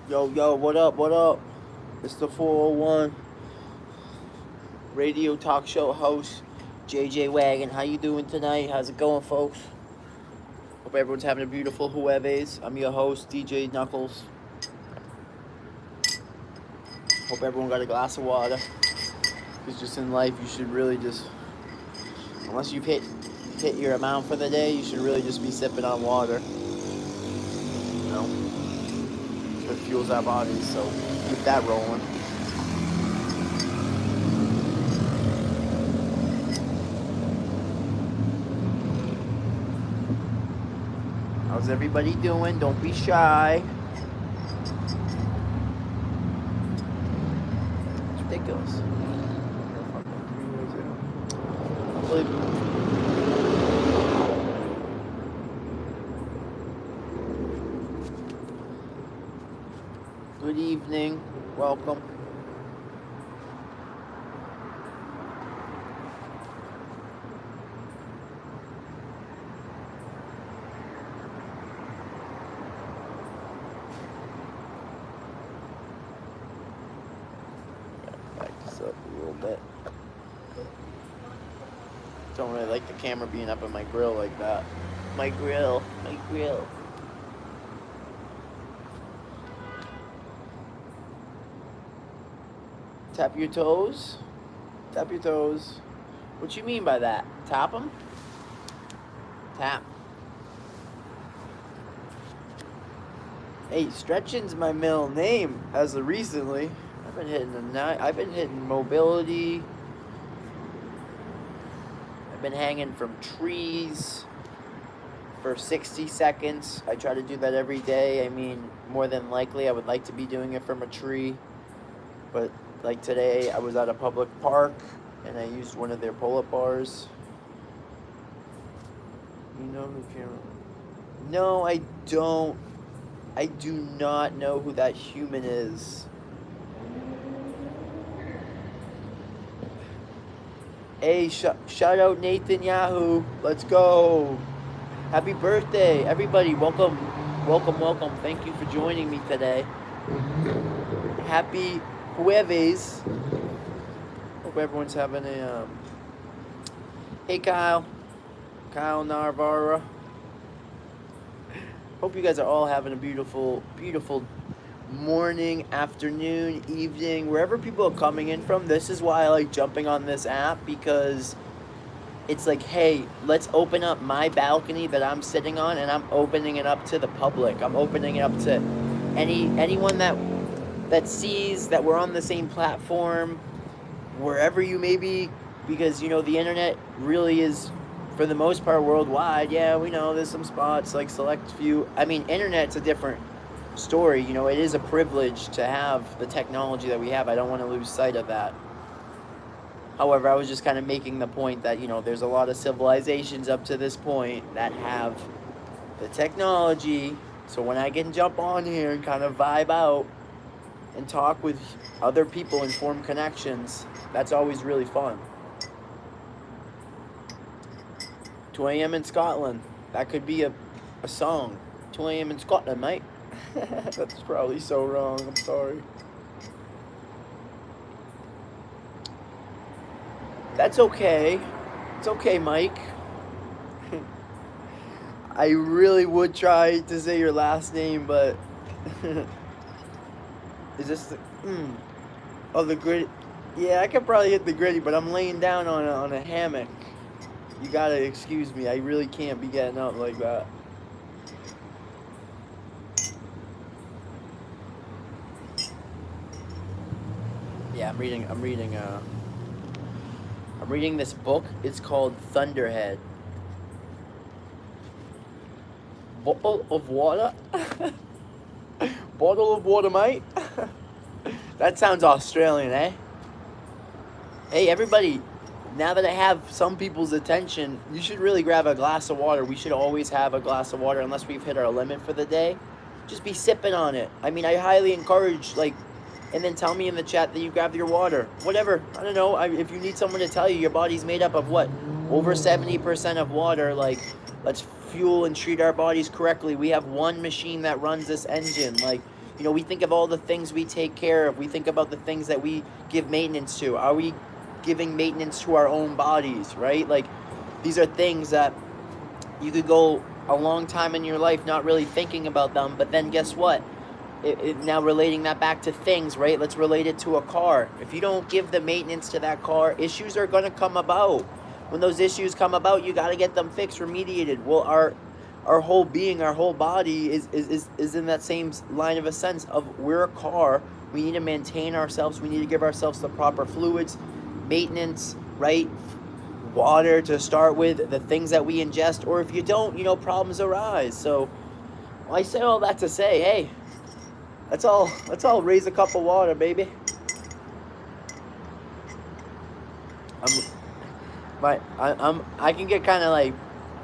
Yo, what up, what up? It's the 401 radio talk show host, JJ Wagon. How you doing tonight? How's it going, folks? Hope everyone's having a beautiful jueves. I'm your host, DJ Knuckles. Hope everyone got a glass of water. Because just in life, you should really just, unless you've hit your amount for the day, you should really just be sipping on water. You know? It fuels our bodies, so keep that rolling. How's everybody doing? Don't be shy. It's ridiculous. Good evening. Welcome. Back this up a little bit. Don't really like the camera being up in my grill like that. My grill. Tap your toes. Tap your toes. What you mean by that? Tap them? Tap. Hey, stretching's my middle name as of recently. I've been hitting mobility. I've been hanging from trees for 60 seconds. I try to do that every day. I mean, more than likely I would like to be doing it from a tree. But like today, I was at a public park and I used one of their pull-up bars. You know who can... No, I don't. I do not know who that human is. Hey, shout out Nathan Yahoo. Let's go. Happy birthday, everybody. Welcome. Thank you for joining me today. Happy jueves. Hope everyone's having a Hey Kyle Narvara. Hope you guys are all having a beautiful morning, afternoon, evening, wherever people are coming in from. This is why I like jumping on this app, because it's like, hey, let's open up my balcony that I'm sitting on, and I'm opening it up to the public. I'm opening it up to anyone that sees that we're on the same platform, wherever you may be, because, you know, the internet really is, for the most part, worldwide. Yeah, we know there's some spots, like select few. I mean, internet's a different story. You know, it is a privilege to have the technology that we have. I don't want to lose sight of that. However, I was just kind of making the point that, you know, there's a lot of civilizations up to this point that have the technology. So when I can jump on here and kind of vibe out and talk with other people and form connections, that's always really fun. 2 a.m. in Scotland. That could be a song. 2 a.m. in Scotland, mate. That's probably so wrong. I'm sorry. That's okay. It's okay, Mike. I really would try to say your last name, but... Is this the... Oh, the gritty... Yeah, I could probably hit the gritty, but I'm laying down on a hammock. You gotta excuse me. I really can't be getting up like that. Yeah, I'm reading this book. It's called Thunderhead. Bottle of water? Bottle of water, mate? That sounds Australian, eh? Hey, everybody. Now that I have some people's attention, you should really grab a glass of water. We should always have a glass of water unless we've hit our limit for the day. Just be sipping on it. I mean, I highly encourage, like, and then tell me in the chat that you grabbed your water. Whatever. I don't know. If you need someone to tell you your body's made up of what? Over 70% of water. Like, let's fuel and treat our bodies correctly. We have one machine that runs this engine. Like, You know, we think of all the things we take care of. We think about the things that we give maintenance to. Are we giving maintenance to our own bodies, right? Like, these are things that you could go a long time in your life not really thinking about them, but then guess what? Now relating that back to things, right? Let's relate it to a car. If you don't give the maintenance to that car, issues are going to come about. When those issues come about, you got to get them fixed, remediated. Well, our whole being, our whole body is in that same line of a sense of we're a car. We need to maintain ourselves. We need to give ourselves the proper fluids, maintenance, right? Water to start with, the things that we ingest, or if you don't, you know, problems arise. So I say all that to say, hey, let's all raise a cup of water, baby. I can get kind of like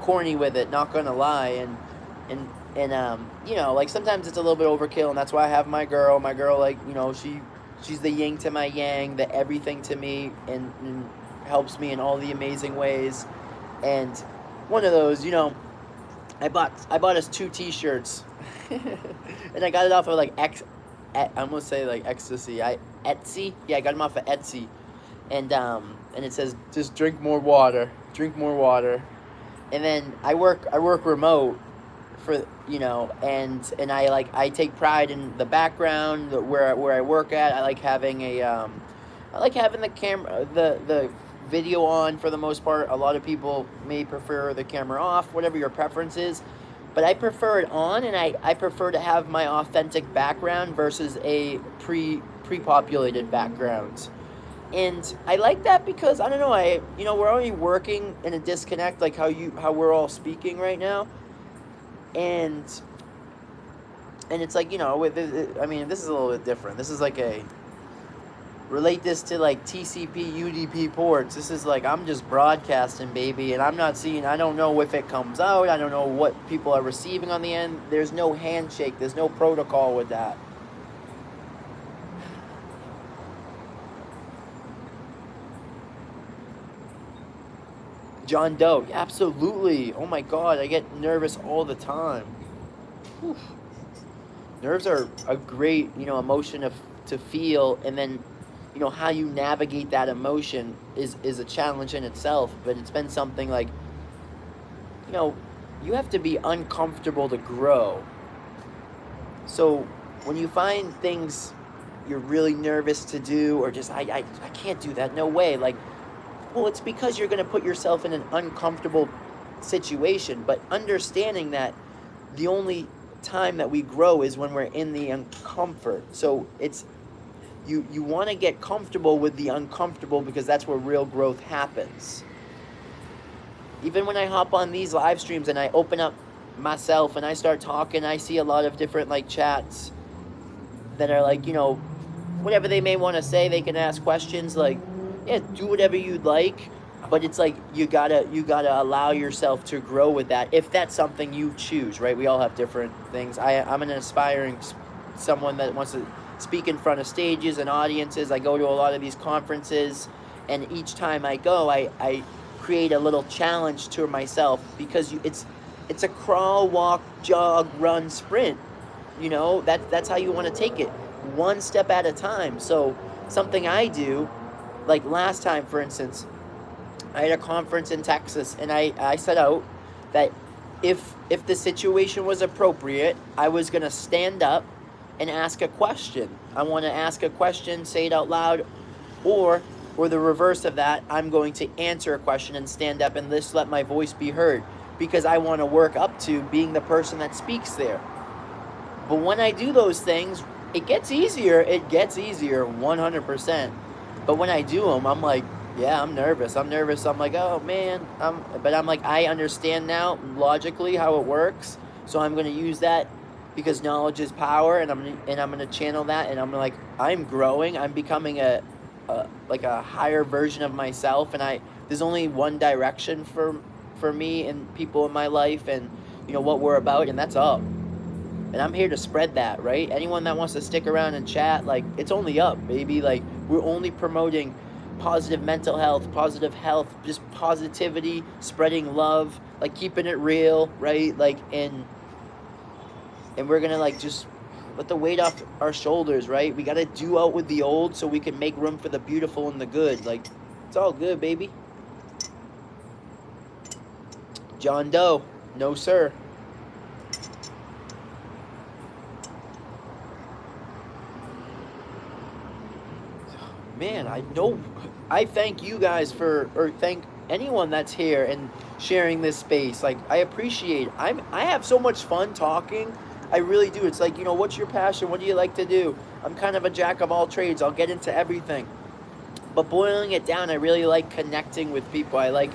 corny with it, not gonna lie, and you know, like sometimes it's a little bit overkill, and that's why I have my girl. My girl, like, you know, she's the yin to my yang, the everything to me, and helps me in all the amazing ways. And one of those, you know, I bought us 2 T-shirts, and I got it off of like I'm gonna say like ecstasy. Etsy. Yeah, I got them off of Etsy, and it says just drink more water, and then I work remote for, you know, and I take pride in the background where I work at. I like having the camera, the video on for the most part. A lot of people may prefer the camera off, whatever your preference is, but I prefer it on, and I prefer to have my authentic background versus a pre-populated background. And I like that because I don't know, we're already working in a disconnect, like how we're all speaking right now, and it's like, you know, I mean, this is a little bit different. This is like relate this to like TCP, UDP ports. This is like, I'm just broadcasting, baby, and I don't know if it comes out. I don't know what people are receiving on the end. There's no handshake. There's no protocol with that. John Doe, absolutely. Oh my God, I get nervous all the time. Whew. Nerves are a great, you know, emotion to feel, and then, you know, how you navigate that emotion is a challenge in itself. But it's been something like, you know, you have to be uncomfortable to grow. So when you find things you're really nervous to do, or just I can't do that, no way, like, well, it's because you're going to put yourself in an uncomfortable situation. But understanding that the only time that we grow is when we're in the uncomfort. So it's you want to get comfortable with the uncomfortable, because that's where real growth happens. Even when I hop on these live streams and I open up myself and I start talking, I see a lot of different like chats that are like, you know, whatever they may want to say. They can ask questions, like, yeah, do whatever you'd like, but it's like you gotta allow yourself to grow with that, if that's something you choose, right? We all have different things. I'm an aspiring someone that wants to speak in front of stages and audiences. I go to a lot of these conferences, and each time I go, I create a little challenge to myself, because it's a crawl, walk, jog, run, sprint. You know, that's how you want to take it, one step at a time. So something I do, like last time, for instance, I had a conference in Texas, and I set out that if the situation was appropriate, I was going to stand up and ask a question. I want to ask a question, say it out loud, or the reverse of that, I'm going to answer a question and stand up and just let my voice be heard, because I want to work up to being the person that speaks there. But when I do those things, it gets easier. It gets easier 100%. But when I do them, I'm like, yeah, I'm nervous. I'm like, oh man. But I'm like, I understand now logically how it works. So I'm going to use that, because knowledge is power, and I'm going to channel that, and I'm like, I'm growing. I'm becoming a higher version of myself, and there's only one direction for me and people in my life, and you know what we're about, and that's up. And I'm here to spread that, right? Anyone that wants to stick around and chat, like, it's only up, baby. Like, we're only promoting positive mental health, just positivity, spreading love, like keeping it real, right? Like, and we're gonna like just let the weight off our shoulders, right? We got to do out with the old so we can make room for the beautiful and the good. Like, it's all good, baby. John Doe, no sir. Man, I thank you guys or thank anyone that's here and sharing this space. Like, I appreciate. I have so much fun talking. I really do. It's like, what's your passion? What do you like to do? I'm kind of a jack of all trades. I'll get into everything. But boiling it down, I really like connecting with people. I like,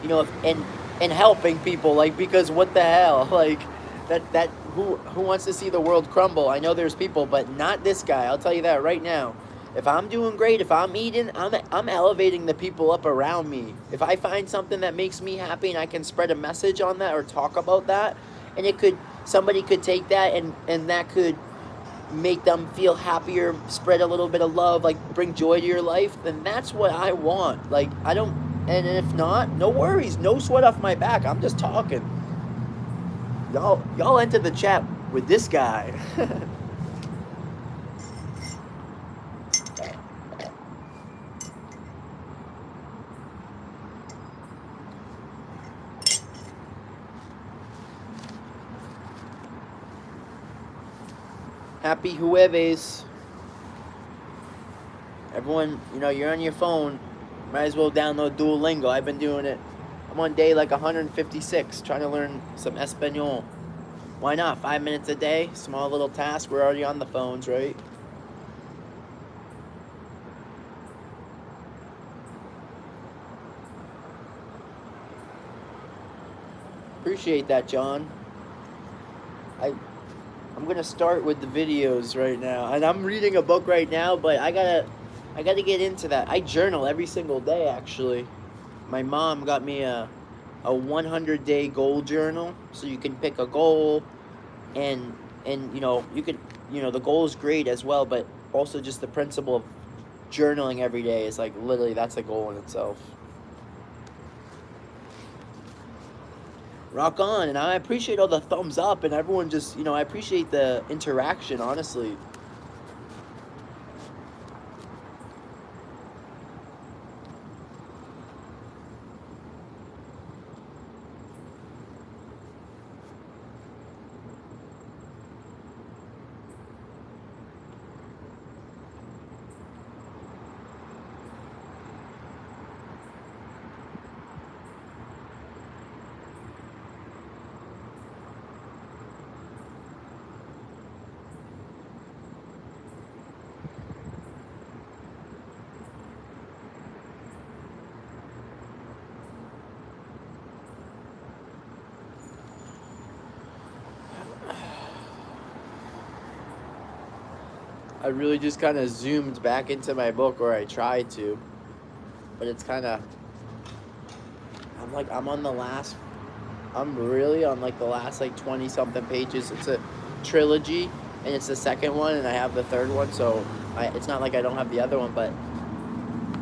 and helping people. Like, because what the hell? Like, that who wants to see the world crumble? I know there's people, but not this guy. I'll tell you that right now. If I'm doing great, if I'm eating, I'm elevating the people up around me. If I find something that makes me happy and I can spread a message on that or talk about that, and somebody could take that and that could make them feel happier, spread a little bit of love, like bring joy to your life, then that's what I want. Like, and if not, no worries, no sweat off my back. I'm just talking. Y'all enter the chat with this guy. Happy Jueves. Everyone, you're on your phone. Might as well download Duolingo. I've been doing it. I'm on day like 156, trying to learn some Espanol. Why not? 5 minutes a day, small little task. We're already on the phones, right? Appreciate that, John. I'm gonna start with the videos right now, and I'm reading a book right now, but I gotta get into that. I journal every single day, actually. My mom got me a 100-day goal journal, so you can pick a goal, and you could the goal is great as well, but also just the principle of journaling every day is like literally that's a goal in itself. Rock on, and I appreciate all the thumbs up and everyone just, I appreciate the interaction, honestly. I really just kind of zoomed back into my book, or I tried to, but it's kind of, I'm really on like the last like 20 something pages. It's a trilogy, and it's the second one, and I have the third one, so it's not like I don't have the other one, but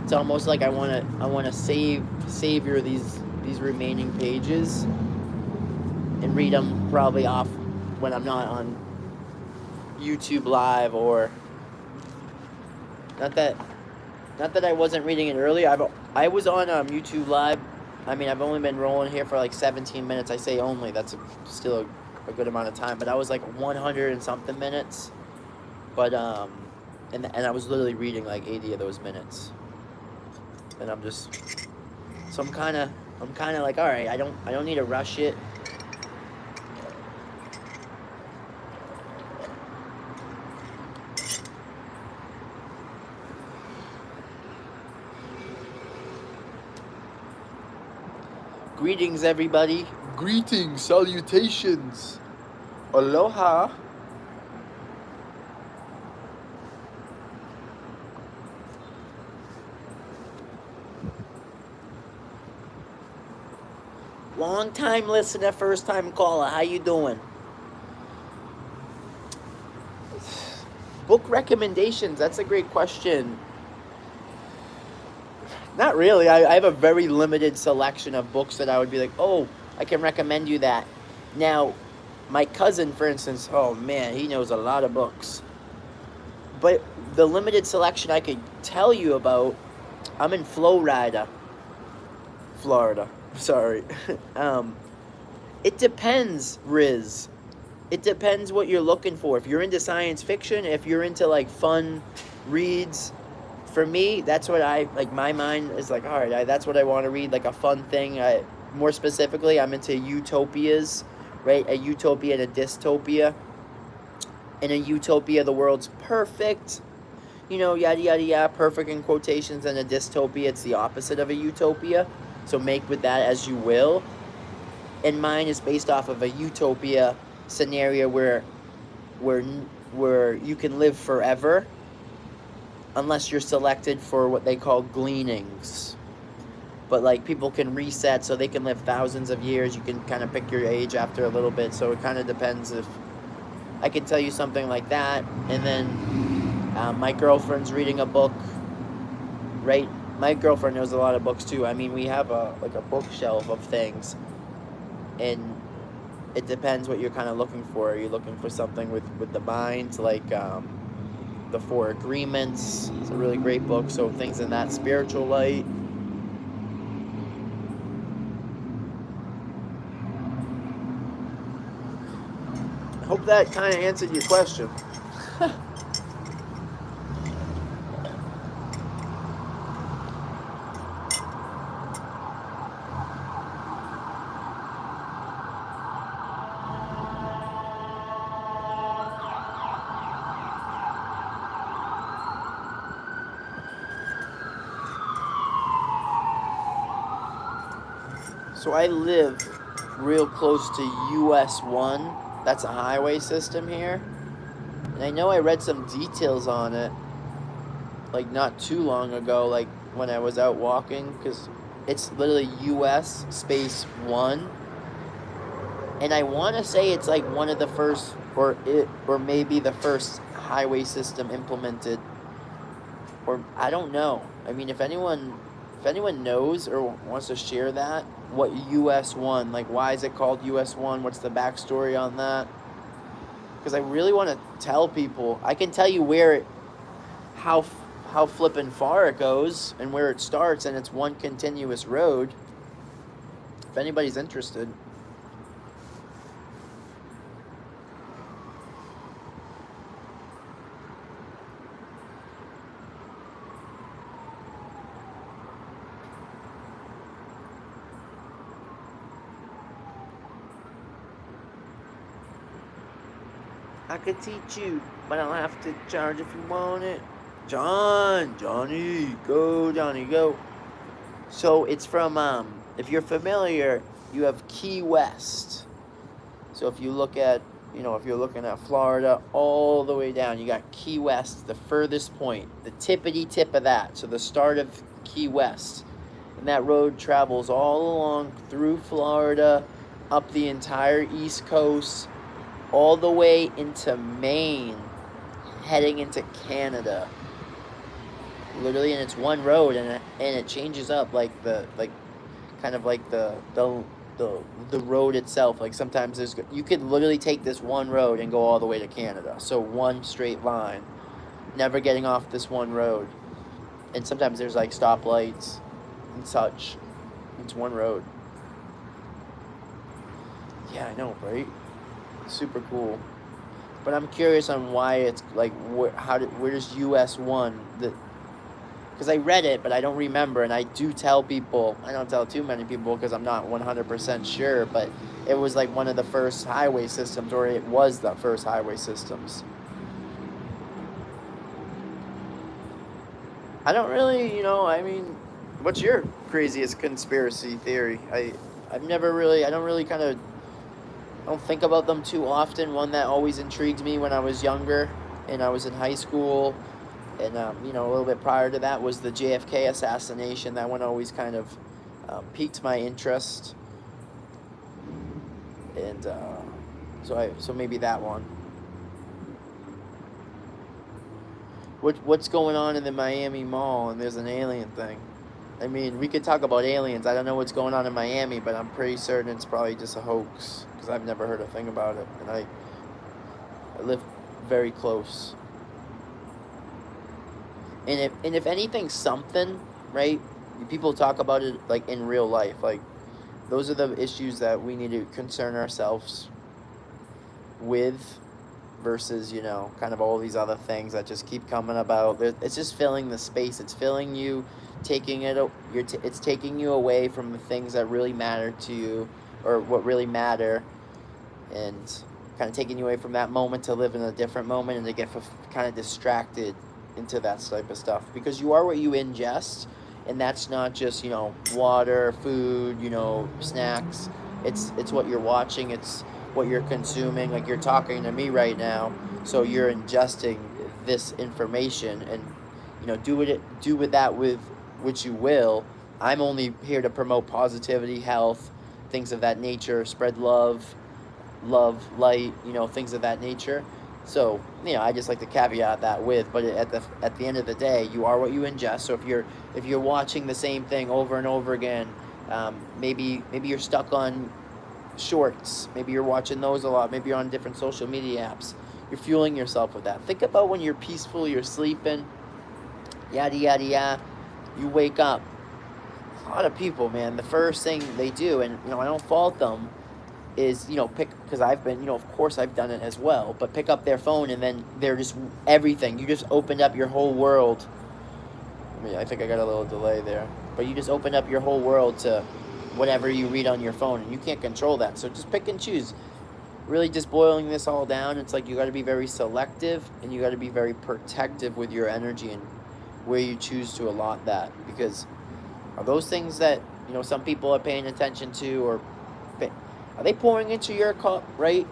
it's almost like I want to savor these remaining pages and read them probably off when I'm not on YouTube Live, or not that I wasn't reading it earlier. I was on YouTube Live. I mean, I've only been rolling here for like 17 minutes. I say only. That's still a good amount of time. But I was like 100 and something minutes. But and I was literally reading like 80 of those minutes. And I'm kind of like, all right. I don't need to rush it. Greetings, everybody. Greetings, salutations. Aloha. Long time listener, first time caller. How you doing? Book recommendations. That's a great question. Not really. I have a very limited selection of books that I would be like, oh, I can recommend you that. Now, My cousin, for instance, oh man, he knows a lot of books. But the limited selection I could tell you about, I'm in Florida. Florida. Sorry. um, it depends, Riz. It depends what you're looking for. If you're into science fiction, if you're into like fun reads, for me, that's what I like. My mind is like, all right, that's what I want to read, like a fun thing. More specifically, I'm into utopias, right? A utopia and a dystopia. In a utopia, the world's perfect, yada yada yada, perfect in quotations. And a dystopia, it's the opposite of a utopia. So make with that as you will. And mine is based off of a utopia scenario where where you can live forever unless you're selected for what they call gleanings. But like people can reset so they can live thousands of years. You can kind of pick your age after a little bit, so it kind of depends. If I can tell you something like that. And then my girlfriend's reading a book, right? My girlfriend knows a lot of books too. I mean, we have a bookshelf of things, and it depends what you're kind of looking for. Are you looking for something with the mind, like the Four Agreements? It's a really great book. So things in that spiritual light. I hope that kind of answered your question. So I live real close to US 1. That's a highway system here. And I know I read some details on it, like not too long ago, like when I was out walking, because it's literally US space 1. And I want to say it's like one of the first, or maybe the first highway system implemented, or I don't know. I mean, if anyone knows or wants to share that, what US 1, like why is it called US 1? What's the backstory on that? Because I really want to tell people. I can tell you how flippin' far it goes and where it starts, and it's one continuous road. If anybody's interested. I could teach you, but I'll have to charge if you want it. Johnny, go. So it's from, if you're familiar, you have Key West. So if you look at, if you're looking at Florida all the way down, you got Key West, the furthest point, the tippity tip of that. So the start of Key West. And that road travels all along through Florida, up the entire East Coast, all the way into Maine, heading into Canada. Literally, and it's one road, and it changes up like the road itself. Like sometimes you could literally take this one road and go all the way to Canada. So one straight line, never getting off this one road. And sometimes there's like stoplights and such. It's one road. Yeah, I know, right? Super cool. But I'm curious on why it's like where does US 1, because I read it but I don't remember, and I do tell people, I don't tell too many people because I'm not 100% sure, but it was like one of the first highway systems, or it was the first highway systems. I don't really, I mean, what's your craziest conspiracy theory? I don't think about them too often. One that always intrigued me when I was younger and I was in high school, and a little bit prior to that, was the JFK assassination. That one always kind of piqued my interest, and so maybe that one. What's going on in the Miami Mall, and there's an alien thing? I mean, we could talk about aliens. I don't know what's going on in Miami, but I'm pretty certain it's probably just a hoax because I've never heard a thing about it, and I live very close. And if anything, something, right? People talk about it like in real life. Like those are the issues that we need to concern ourselves with versus, kind of all these other things that just keep coming about. It's just filling the space. It's filling you, it's taking you away from the things that really matter to you, or what really matter, and kind of taking you away from that moment to live in a different moment and to get kind of distracted into that type of stuff, because you are what you ingest, and that's not just water, food, snacks. It's what you're watching. It's what you're consuming. Like you're talking to me right now, so you're ingesting this information, and do with that with which you will. I'm only here to promote positivity, health, things of that nature, spread love, light, things of that nature. So, I just like to caveat that with, but at the end of the day, you are what you ingest. So if you're watching the same thing over and over again, maybe you're stuck on shorts. Maybe you're watching those a lot. Maybe you're on different social media apps. You're fueling yourself with that. Think about when you're peaceful, you're sleeping, yada yada yada. You wake up. A lot of people, man, the first thing they do, and I don't fault them, is pick, because I've been, of course I've done it as well, but pick up their phone, and then they're just everything. You just opened up your whole world. I think I got a little delay there, but you just opened up your whole world to whatever you read on your phone, and you can't control that. So just pick and choose. Really, just boiling this all down, it's like you got to be very selective, and you got to be very protective with your energy and where you choose to allot that, because are those things that some people are paying attention to, or are they pouring into your cup, right?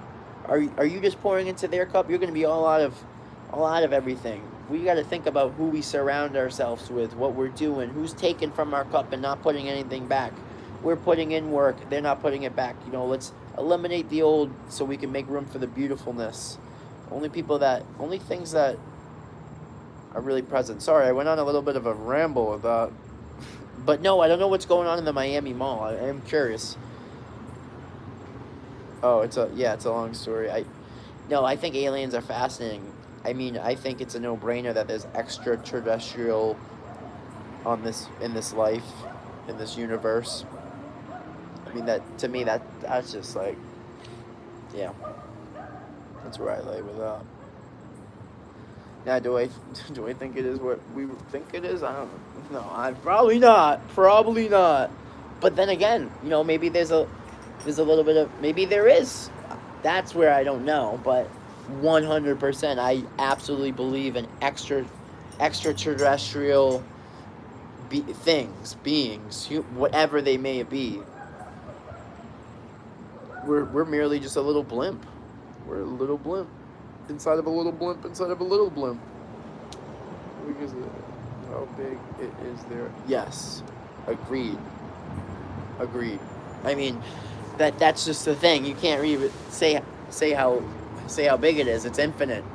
Are you just pouring into their cup? You're going to be all out of everything. We got to think about who we surround ourselves with, what we're doing, who's taking from our cup and not putting anything back. We're putting in work, they're not putting it back. Let's eliminate the old so we can make room for the beautifulness. Only things that are really present. Sorry, I went on a little bit of a ramble with that. But no, I don't know what's going on in the Miami Mall. I am curious. Oh, it's a long story. I think aliens are fascinating. I mean, I think it's a no-brainer that there's extraterrestrial in this life, in this universe. I mean, to me that's just like, yeah, that's where I lay with that. Now, do I think it is what we think it is? I don't know. No, probably not. Probably not. But then again, maybe there's a little bit of, maybe there is. That's where I don't know, but 100%, I absolutely believe in extraterrestrial beings, whatever they may be. We're merely just a little blimp. We're a little blimp inside of a little blimp inside of a little blimp. Because how big it is there? Yes, agreed. I mean, that's just the thing. You can't really say how big it is. It's infinite,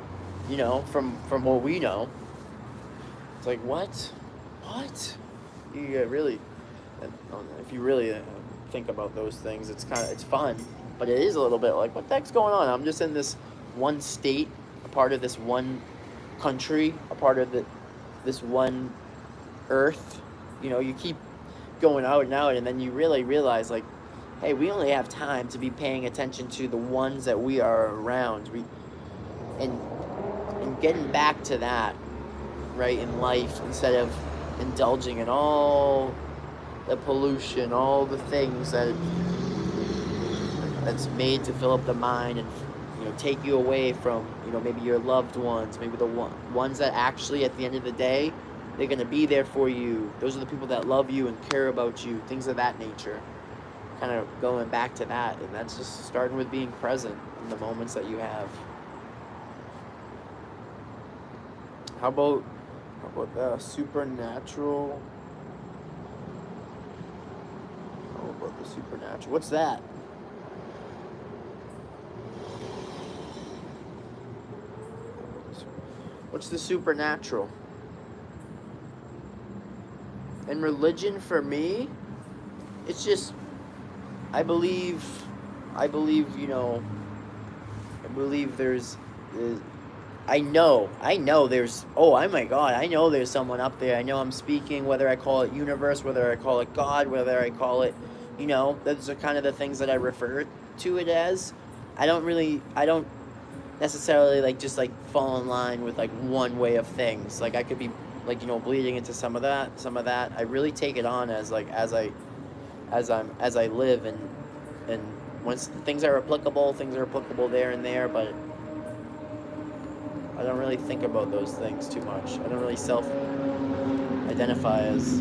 from what we know. It's like, what? You really, if you really think about those things, it's fun, but it is a little bit like, what the heck's going on? I'm just in this one state, a part of this one country, a part of this one earth. You keep going out and out, and then you really realize, like, hey, we only have time to be paying attention to the ones that we are around. And getting back to that, right, in life, instead of indulging in all the pollution, all the things that's made to fill up the mind and take you away from maybe your loved ones, maybe the ones that actually at the end of the day they're going to be there for you. Those are the people that love you and care about you, things of that nature. Kind of going back to that, and that's just starting with being present in the moments that you have. How about the supernatural? How about the supernatural? What's that? What's the supernatural? And religion for me, it's just, I believe, you know, I believe I know there's, oh my God, I know there's someone up there. I know I'm speaking, whether I call it universe, whether I call it God, whether I call it, you know, those are kind of the things that I refer to it as. I don't necessarily like just like fall in line with like one way of things. Like I could be like, you know, bleeding into some of that. I really take it on as like, as I live, and once things are applicable there and there, but I don't really think about those things too much. I don't really self-identify as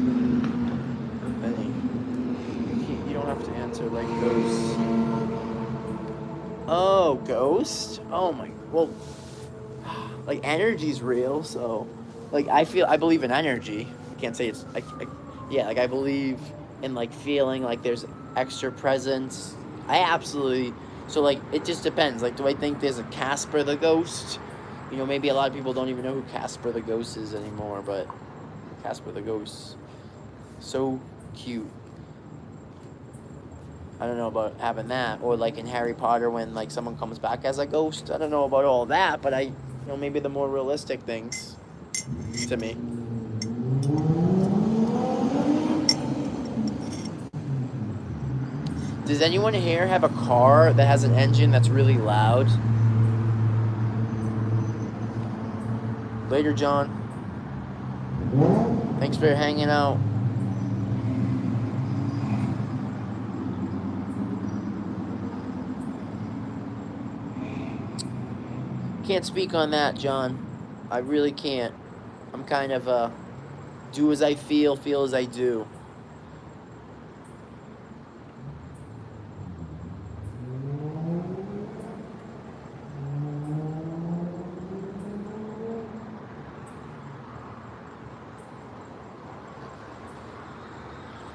any. You don't have to answer like ghosts. Oh, ghost? Oh my, well, like energy's real, so like I believe in energy. I can't say it's yeah, like I believe in like feeling like there's extra presence. I absolutely, so like it just depends. Like, do I think there's a Casper the ghost? You know, maybe a lot of people don't even know who Casper the ghost is anymore, but Casper the ghost, so cute. I don't know about having that, or like in Harry Potter when like someone comes back as a ghost. I don't know about all that, but you know, maybe the more realistic things to me. Does anyone here have a car that has an engine that's really loud? Later, John. Thanks for hanging out. Can't speak on that, John. I really can't. I'm kind of do as I feel as I do.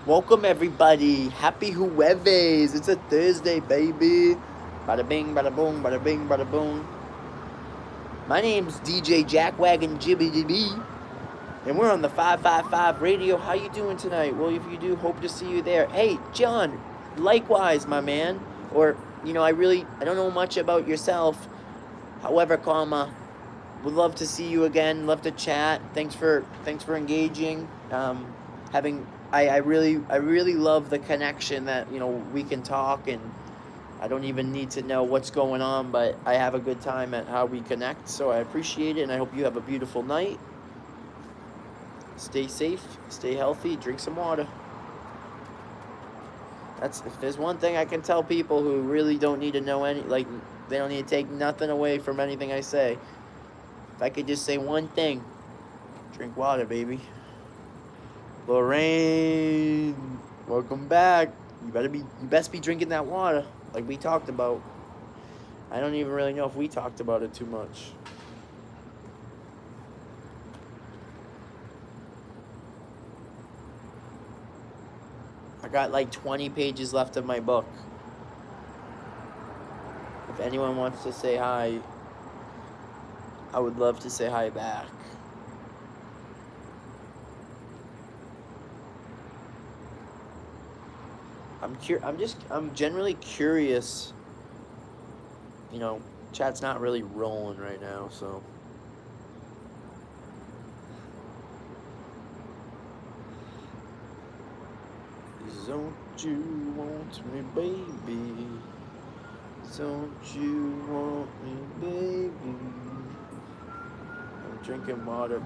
Welcome everybody. Happy Jueves. It's a Thursday, baby. Bada bing, bada boom, bada bing, bada boom. My name's DJ Jackwagon Jibbity, and we're on the 555 radio. How you doing tonight? Well, if you do, hope to see you there. Hey, John, likewise, my man. Or, you know, I don't know much about yourself. However, would love to see you again. Love to chat. Thanks for engaging. I really love the connection that, you know, we can talk, and I don't even need to know what's going on, but I have a good time at how we connect, so I appreciate it, and I hope you have a beautiful night. Stay safe, stay healthy, drink some water. If there's one thing I can tell people who really don't need to know they don't need to take nothing away from anything I say. If I could just say one thing, drink water, baby. Lorraine, welcome back. You best be drinking that water, like we talked about. I don't even really know if we talked about it too much. I got like 20 pages left of my book. If anyone wants to say hi, I would love to say hi back. I'm generally curious. You know, chat's not really rolling right now, so. Don't you want me, baby? Don't you want me, baby? I'm drinking water.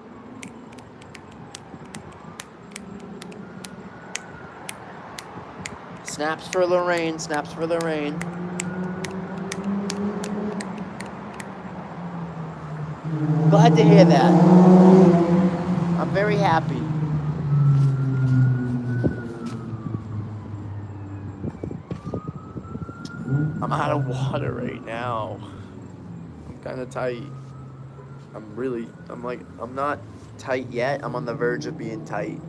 Snaps for Lorraine, snaps for Lorraine. Glad to hear that. I'm very happy. I'm out of water right now. I'm kind of tight. I'm not tight yet. I'm on the verge of being tight.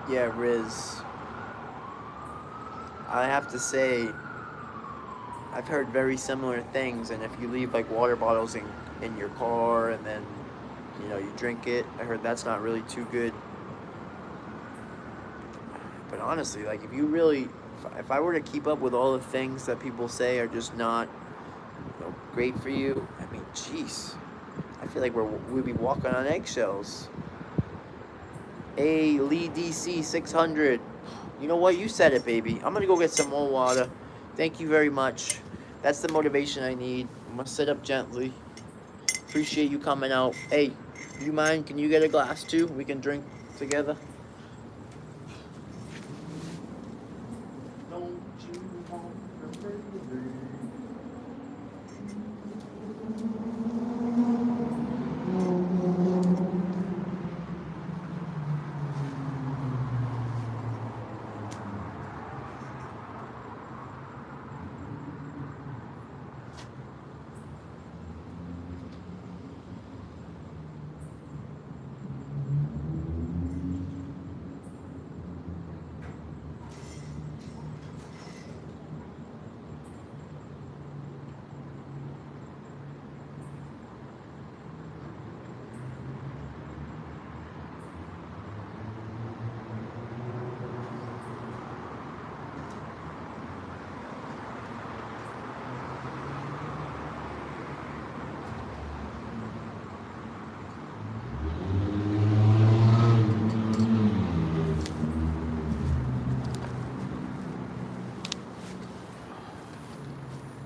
Yeah, Riz. I have to say, I've heard very similar things, and if you leave like water bottles in your car and then, you know, you drink it, I heard that's not really too good. But honestly, like if you really, if I were to keep up with all the things that people say are just not, you know, great for you, I mean, jeez, I feel like we'd be walking on eggshells. A Lee DC 600. You know what? You said it, baby. I'm gonna go get some more water. Thank you very much. That's the motivation I need. I'm gonna sit up gently. Appreciate you coming out. Hey, do you mind? Can you get a glass too? We can drink together. Don't you want to baby?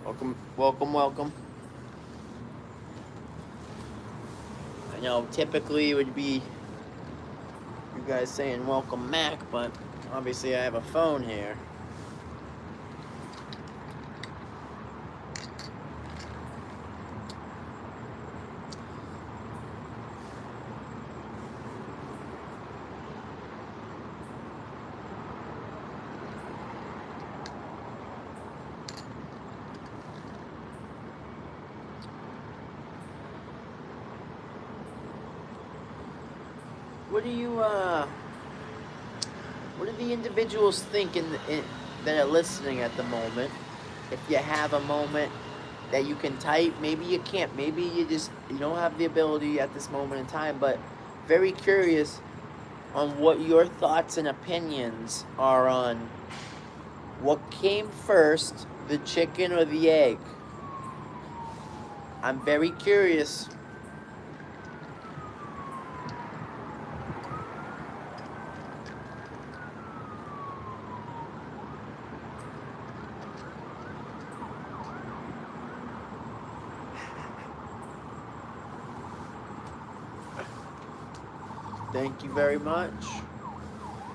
Welcome, welcome, welcome. I know typically it would be you guys saying welcome Mac, but obviously I have a phone here. What do the individuals think that are listening at the moment? If you have a moment that you can type, maybe you can't, maybe you don't have the ability at this moment in time, but very curious on what your thoughts and opinions are on what came first, the chicken or the egg. I'm very curious. Thank you very much.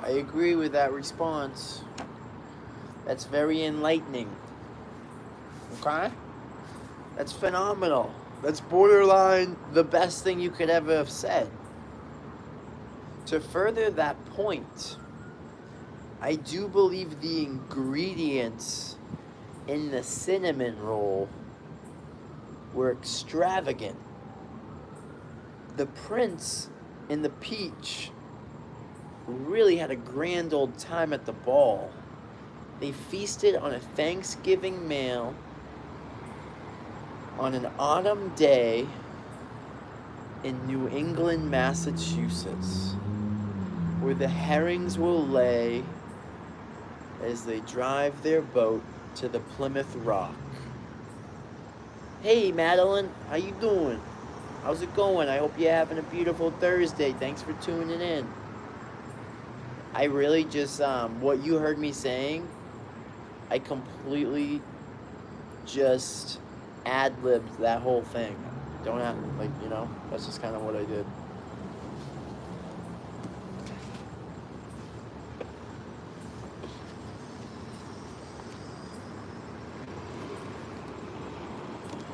I agree with that response. That's very enlightening. Okay? That's phenomenal. That's borderline the best thing you could ever have said. To further that point, I do believe the ingredients in the cinnamon roll were extravagant. The prince and the peach really had a grand old time at the ball. They feasted on a Thanksgiving meal on an autumn day in New England, Massachusetts, where the herrings will lay as they drive their boat to the Plymouth Rock. Hey Madeline, how you doing? How's it going? I hope you're having a beautiful Thursday. Thanks for tuning in. I really just, what you heard me saying, I completely just ad-libbed that whole thing. Don't have, like, you know, that's just kind of what I did.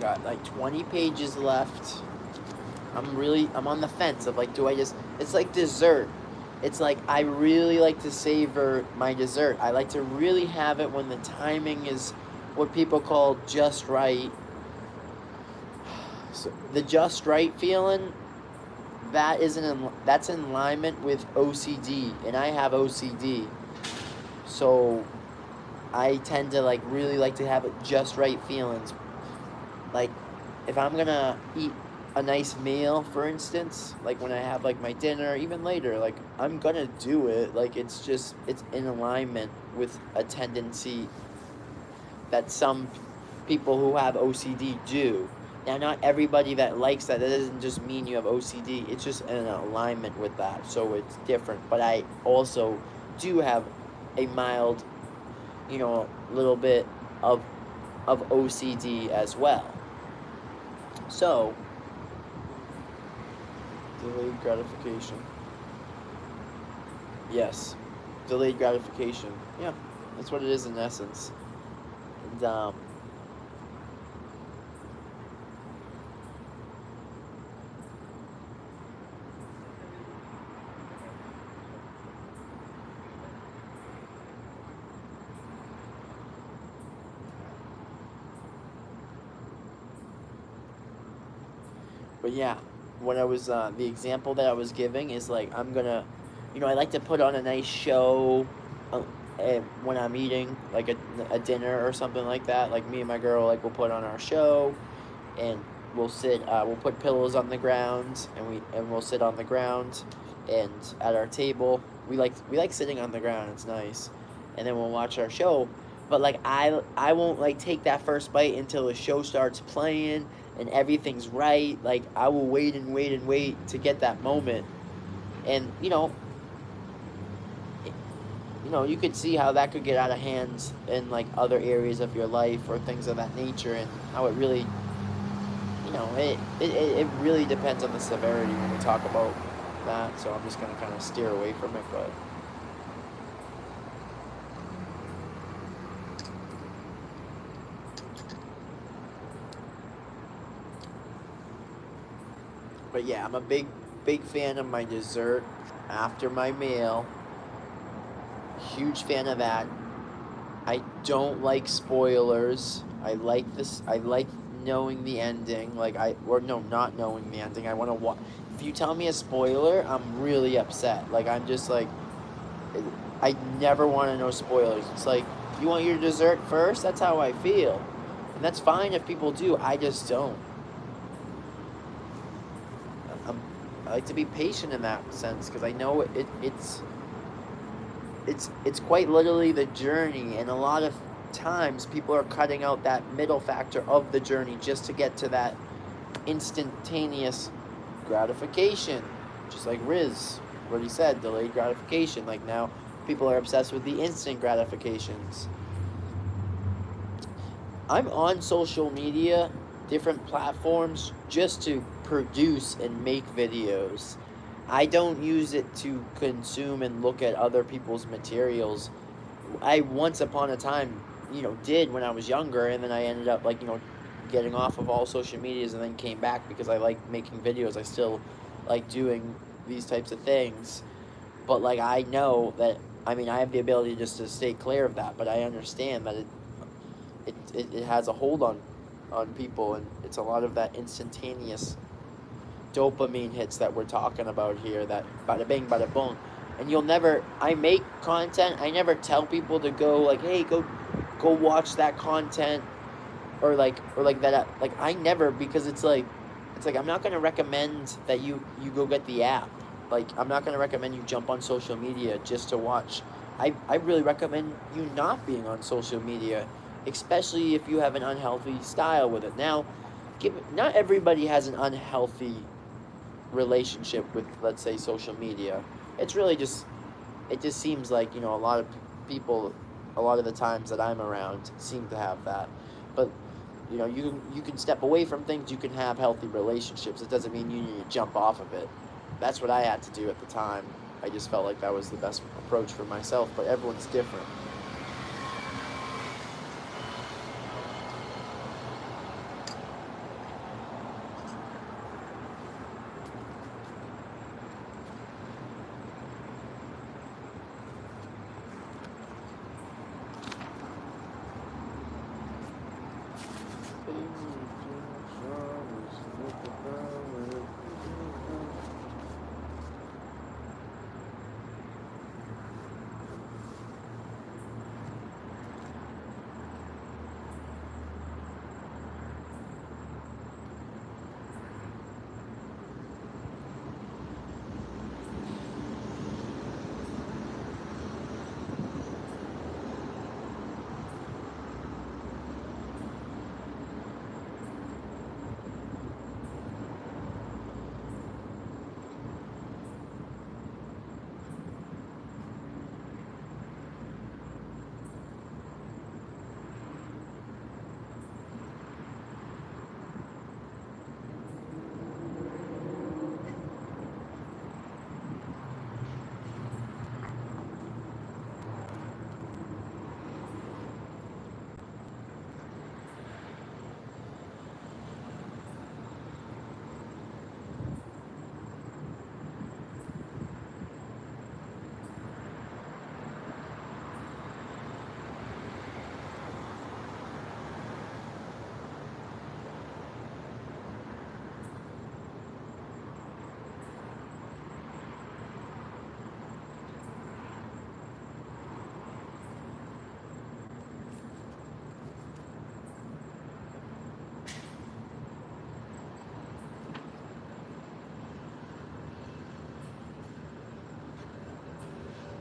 Got like 20 pages left. I'm on the fence of like, it's like dessert. It's like, I really like to savor my dessert. I like to really have it when the timing is what people call just right. So the just right feeling, that's in alignment with OCD, and I have OCD. So I tend to like really like to have it just right feelings. Like if I'm gonna eat a nice meal, for instance, like when I have like my dinner, even later, like I'm gonna do it. Like it's in alignment with a tendency that some people who have OCD do. Now, not everybody that likes that doesn't just mean you have OCD. It's just in alignment with that, so it's different. But I also do have a mild, little bit of OCD as well. So, delayed gratification. Yes, delayed gratification. Yeah, that's what it is in essence. And but yeah, what I was the example that I was giving is like I'm gonna, I like to put on a nice show, when I'm eating like a dinner or something like that. Like me and my girl, like we'll put on our show, and we'll sit. We'll put pillows on the ground, and we'll sit on the ground, and at our table we like sitting on the ground. It's nice, and then we'll watch our show. But like I won't like take that first bite until the show starts playing and everything's right. Like I will wait and wait and wait to get that moment, and you could see how that could get out of hand in like other areas of your life or things of that nature, and how it really, it really depends on the severity when we talk about that. So I'm just gonna kind of steer away from it, but yeah, I'm a big fan of my dessert after my meal. Huge fan of that. I don't like spoilers. I like this. I like knowing the ending. Or no, not knowing the ending. I want to watch. If you tell me a spoiler, I'm really upset. Like I'm just like, I never want to know spoilers. It's like, you want your dessert first. That's how I feel, and that's fine if people do. I just don't. I'm, I like to be patient in that sense because I know it's quite literally the journey, and a lot of times people are cutting out that middle factor of the journey just to get to that instantaneous gratification, just like Riz what he said, delayed gratification. Like now people are obsessed with the instant gratifications. I'm on social media, different platforms, just to produce and make videos. I don't use it to consume and look at other people's materials. I once upon a time, did when I was younger, and then I ended up like, getting off of all social medias and then came back because I like making videos. I still like doing these types of things. But like I know that I have the ability just to stay clear of that, but I understand that it has a hold on people, and it's a lot of that instantaneous dopamine hits that we're talking about here, that bada bing bada boom. And I make content, I never tell people to go like, hey, go watch that content, or like that, like I never, because it's like I'm not going to recommend that you go get the app. Like I'm not going to recommend you jump on social media just to watch. I really recommend you not being on social media, especially if you have an unhealthy style with it. Now, not everybody has an unhealthy relationship with, let's say, social media. It's really just, it just seems like, a lot of people, a lot of the times that I'm around, seem to have that. But you can step away from things, you can have healthy relationships. It doesn't mean you need to jump off of it. That's what I had to do at the time. I just felt like that was the best approach for myself, but everyone's different.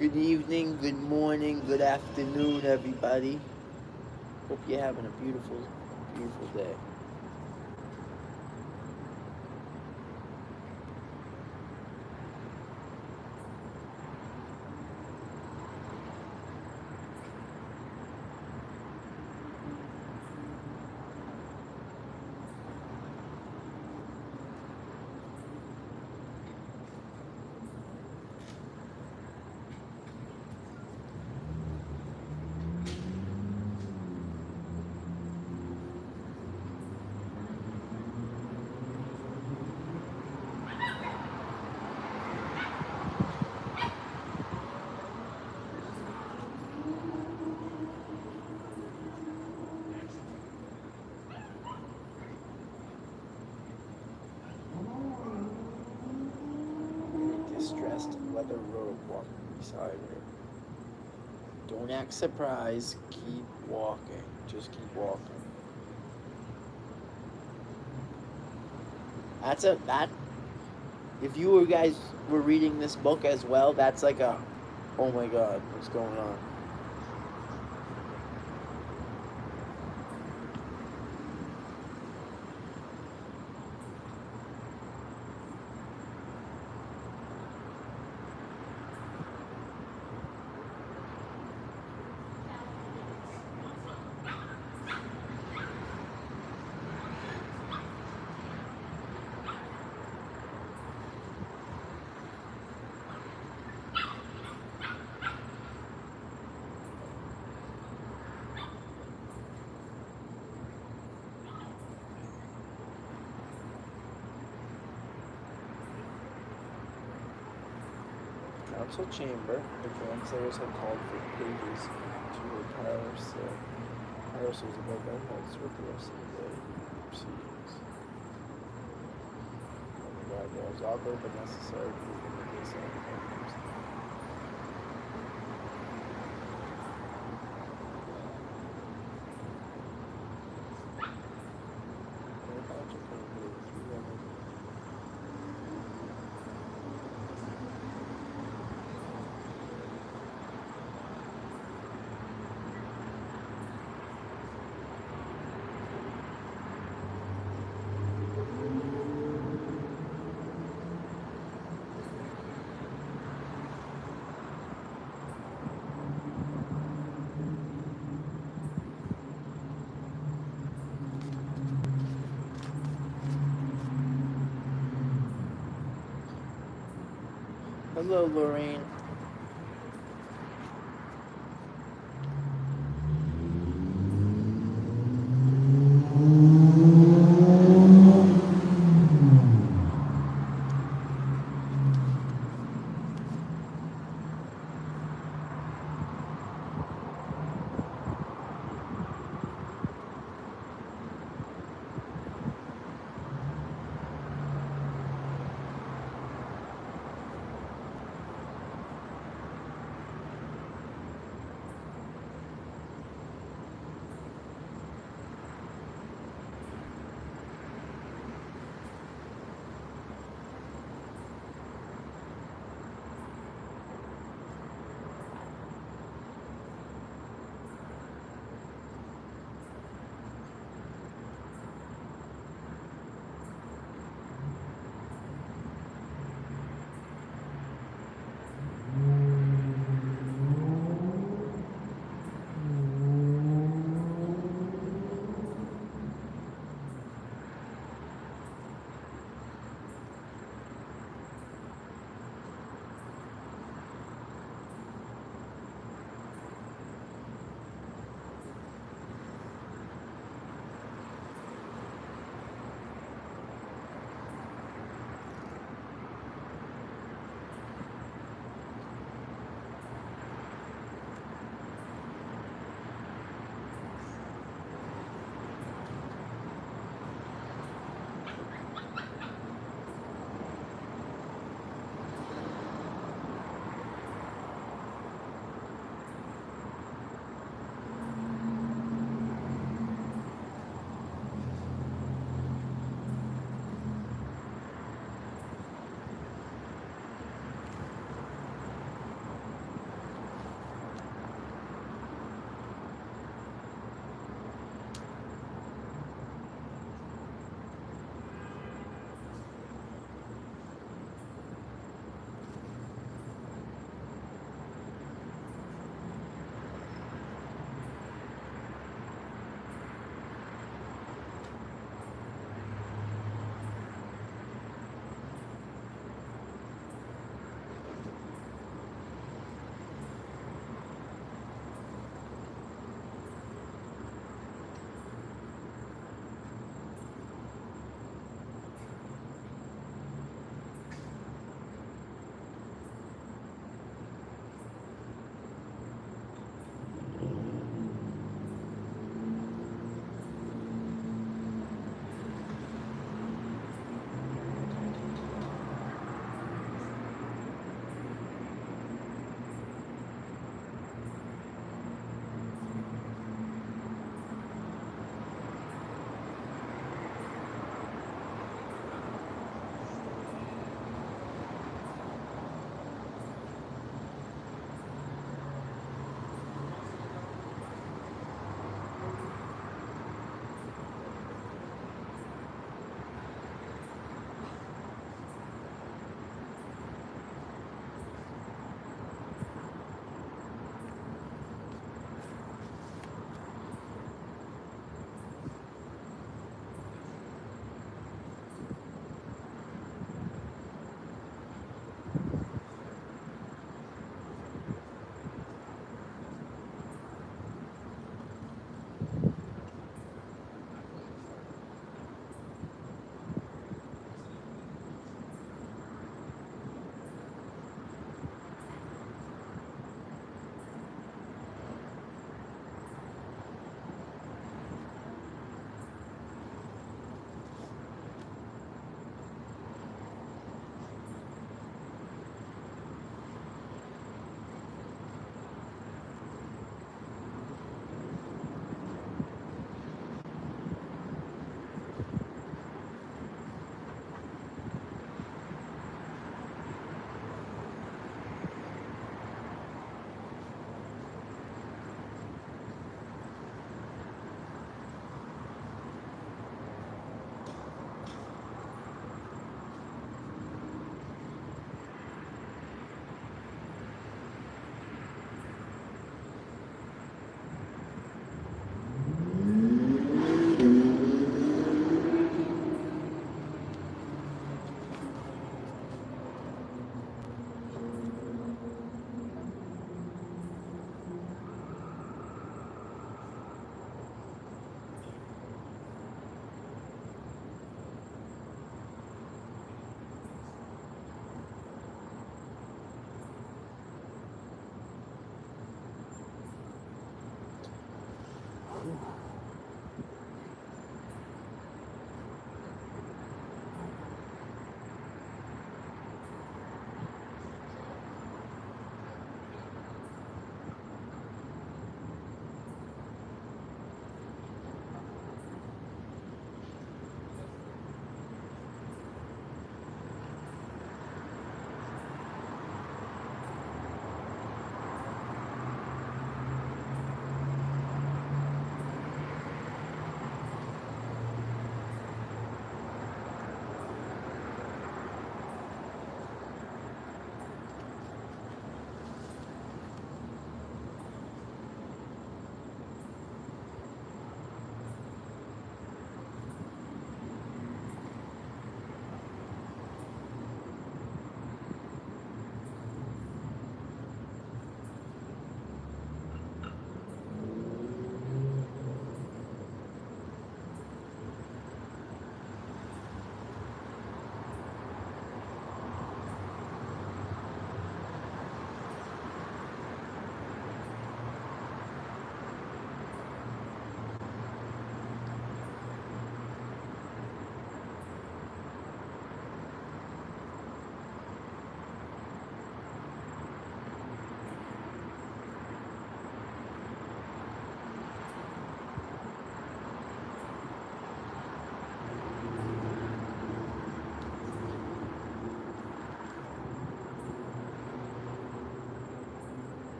Good evening, good morning, good afternoon, everybody. Hope you're having a beautiful, beautiful day. Distressed weather road walking beside her. Don't act surprised. Keep walking. Just keep walking. That. If you guys were reading this book as well, that's like a, oh my god, what's going on? Council chamber, the grandsires had called for pages to repair parcels above their heads with the rest of the day proceedings. Oh my god, there was awkward but necessary proof of the case of the Hello, Lorraine.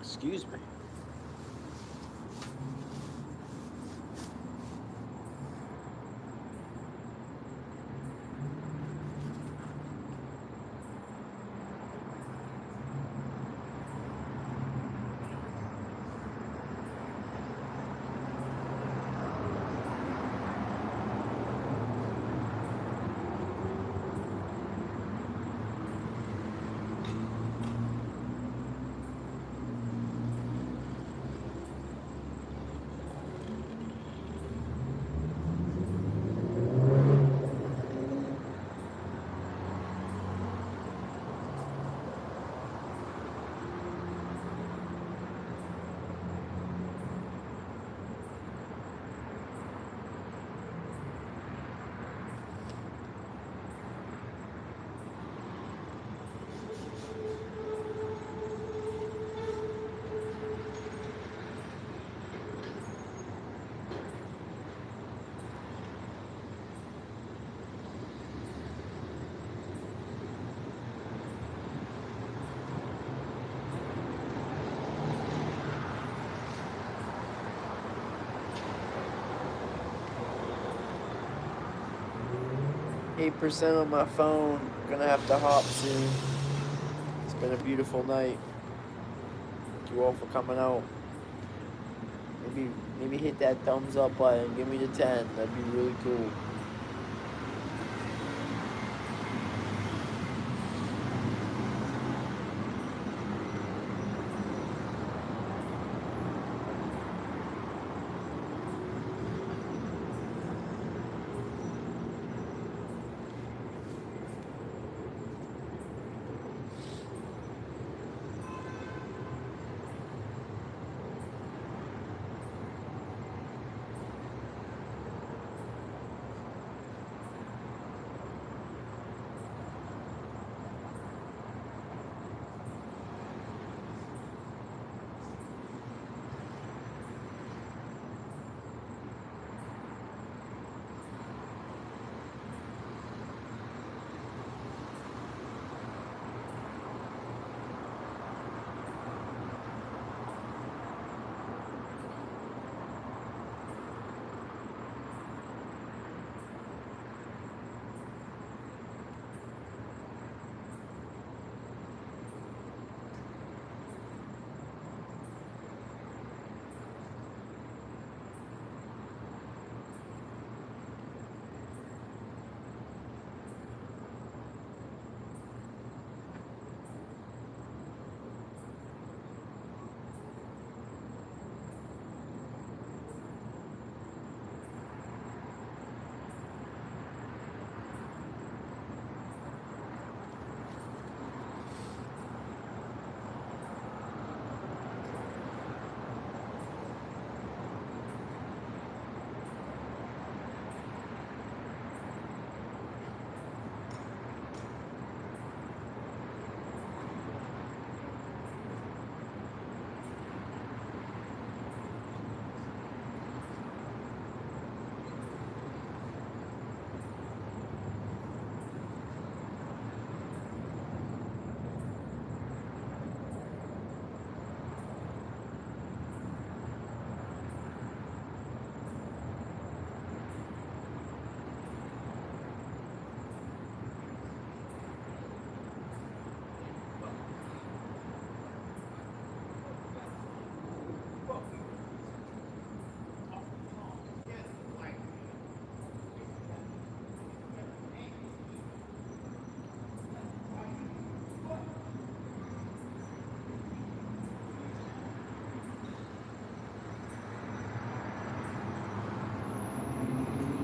Excuse me. %, on my phone. Gonna have to hop soon. It's been a beautiful night. Thank you all for coming out. Maybe hit that thumbs up button. Give me the 10. That'd be really cool.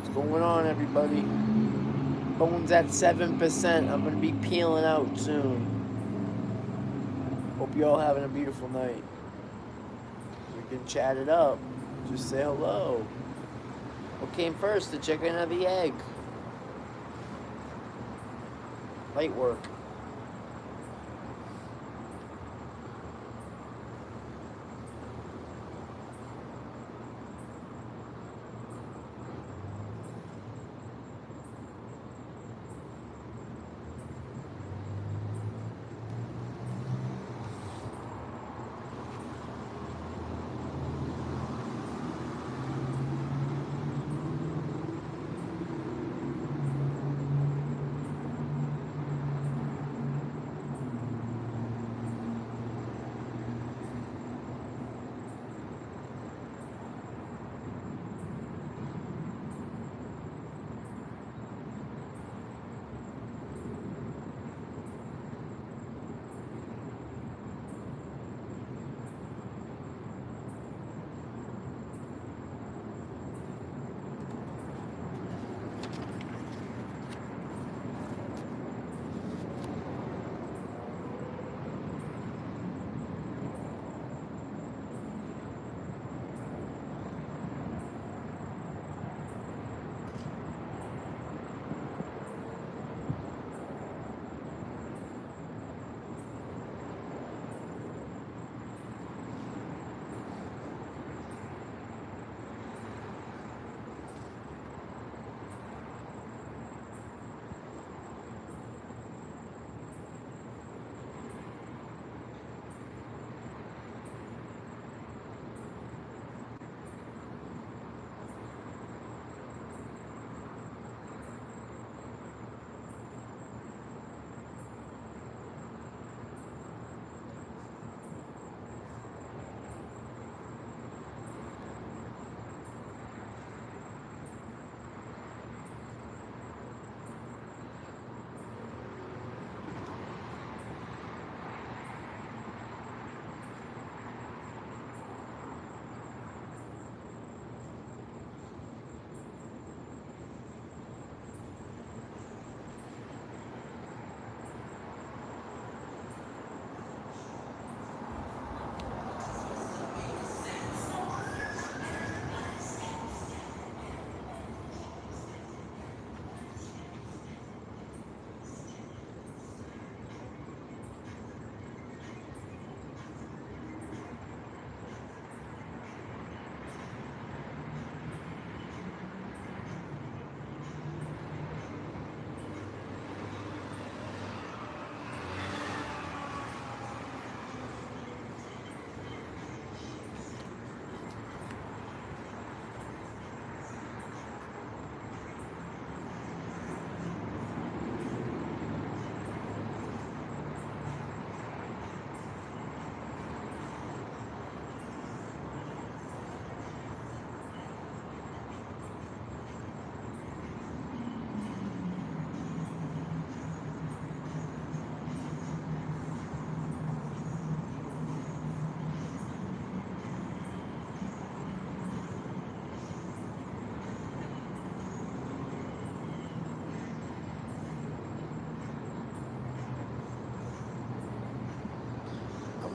What's going on, everybody? Bones at 7%. I'm gonna be peeling out soon. Hope you all having a beautiful night. We can chat it up. Just say hello. What came first, the chicken or the egg? Light work.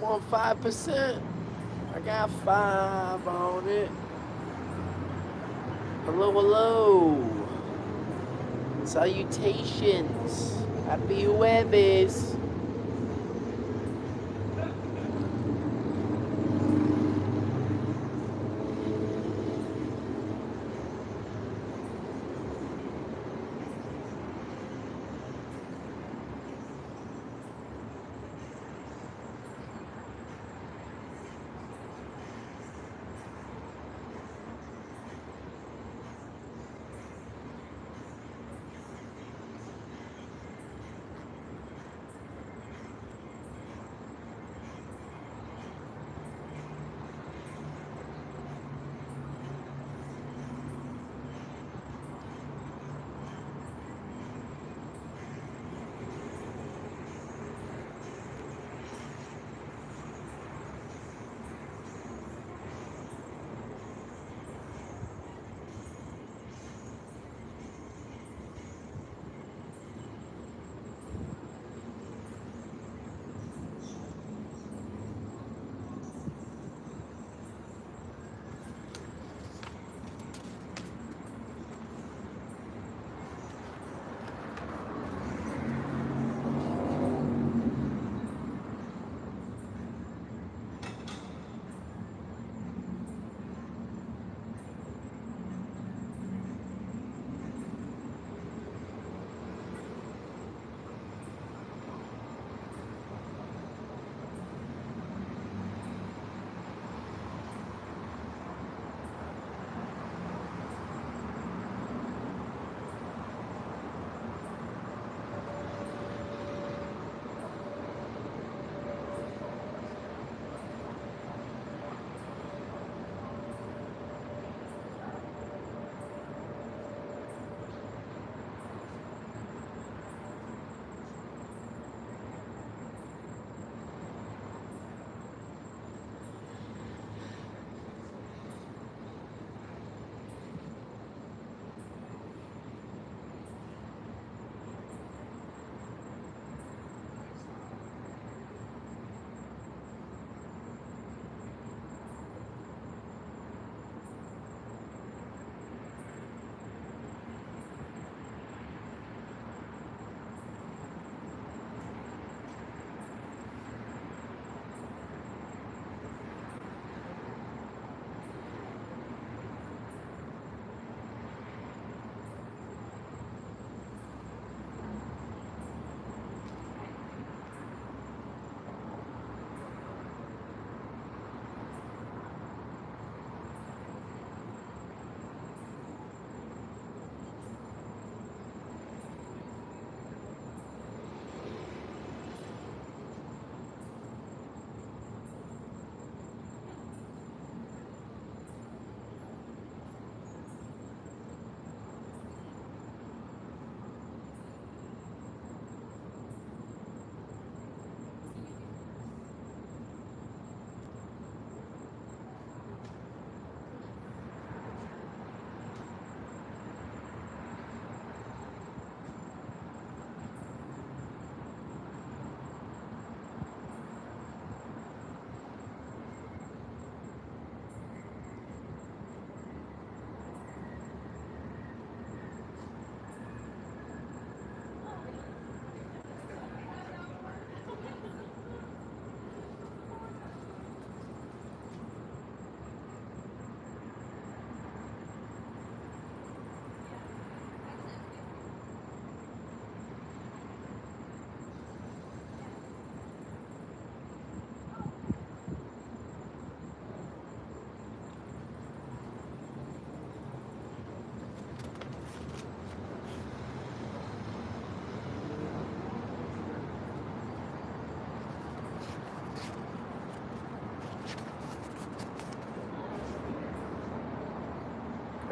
I'm on 5%. I got 5 on it. Hello, hello. Salutations. Happy Jueves.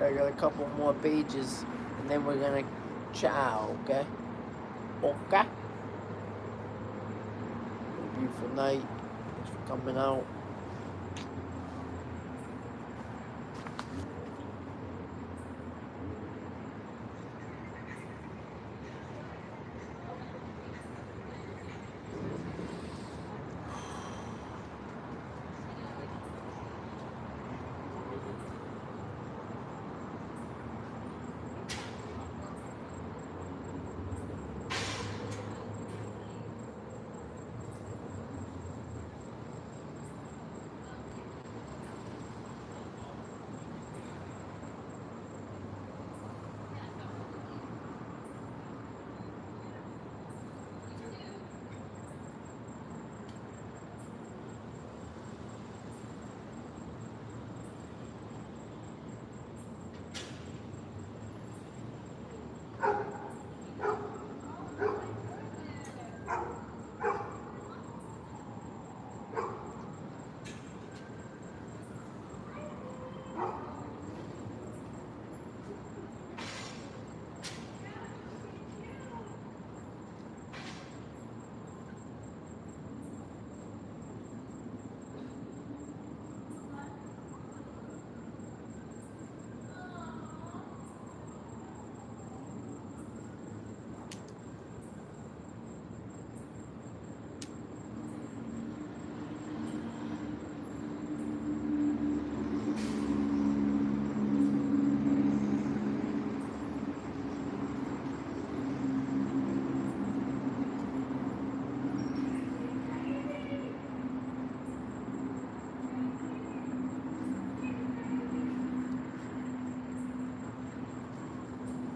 I got a couple more pages, and then we're gonna chow, okay? Okay? Beautiful night. Thanks for coming out.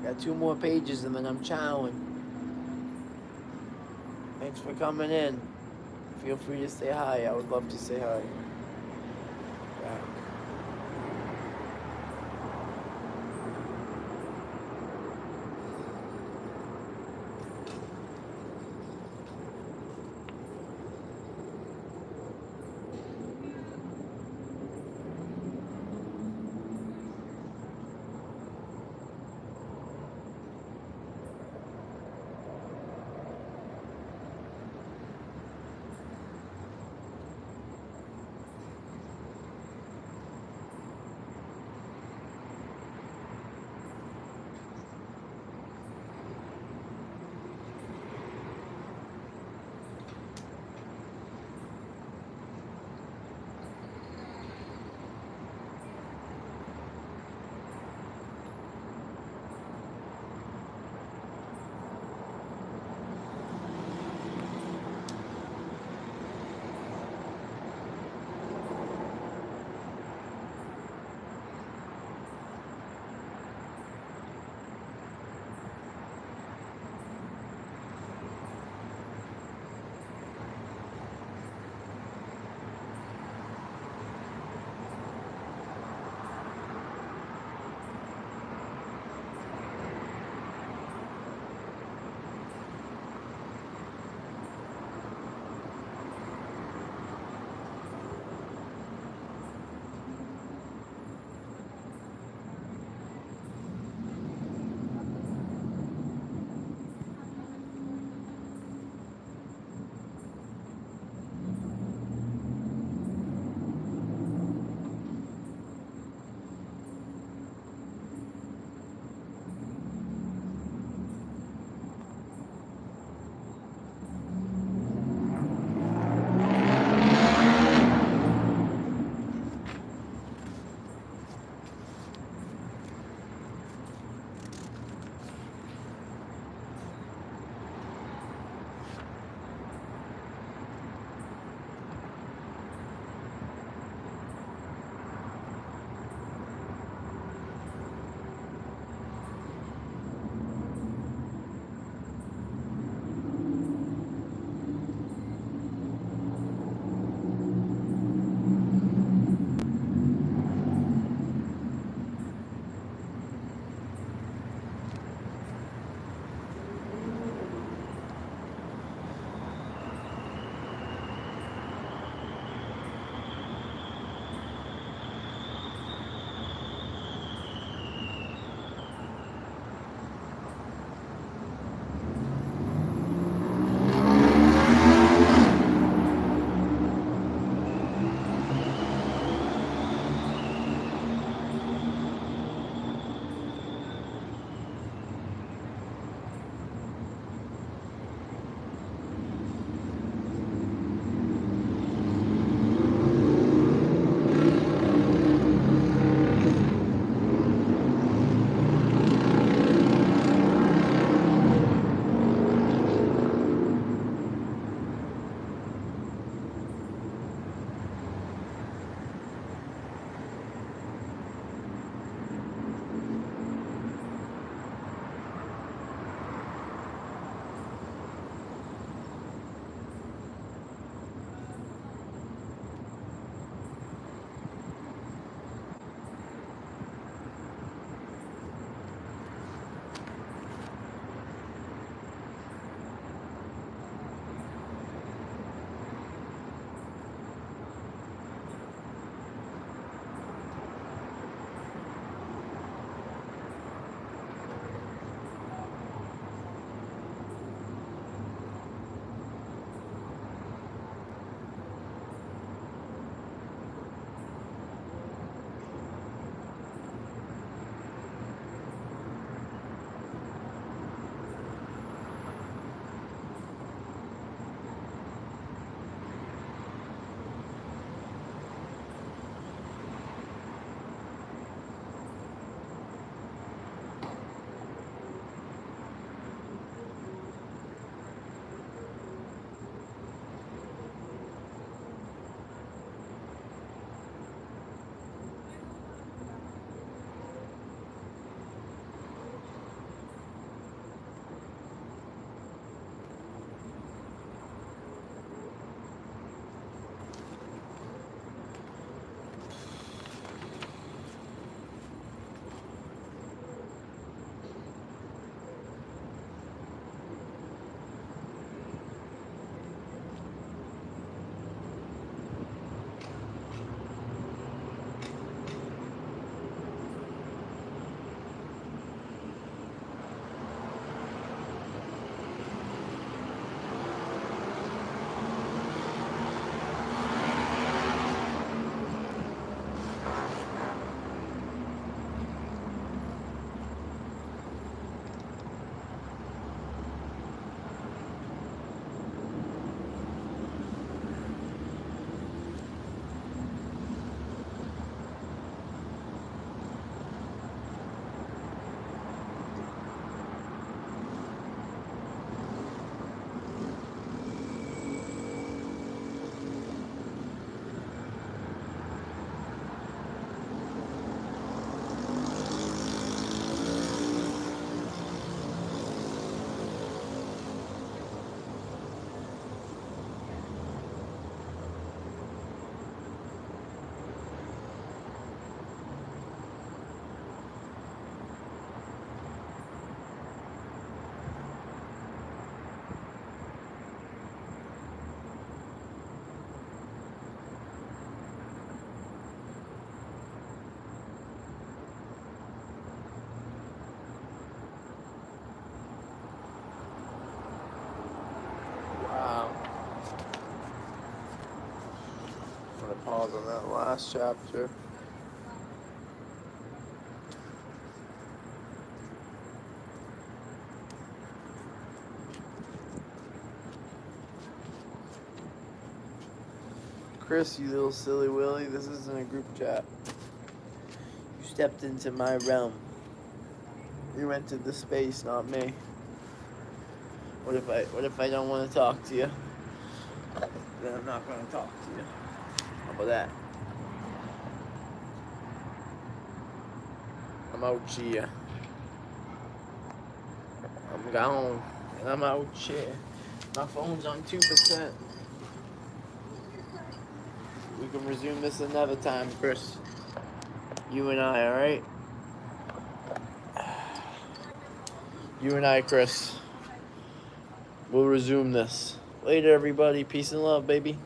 Got 2 more pages and then I'm chowing. Thanks for coming in. Feel free to say hi. I would love to say hi. Back. pause on that last chapter. Chris, you little silly Willy, this isn't a group chat. You stepped into my realm. You entered the space, not me. What if I don't want to talk to you? Then I'm not going to talk to you. How about that? I'm out here. I'm gone. And I'm out here. My phone's on 2%. We can resume this another time, Chris. You and I, alright? You and I, Chris. We'll resume this. Later, everybody. Peace and love, baby.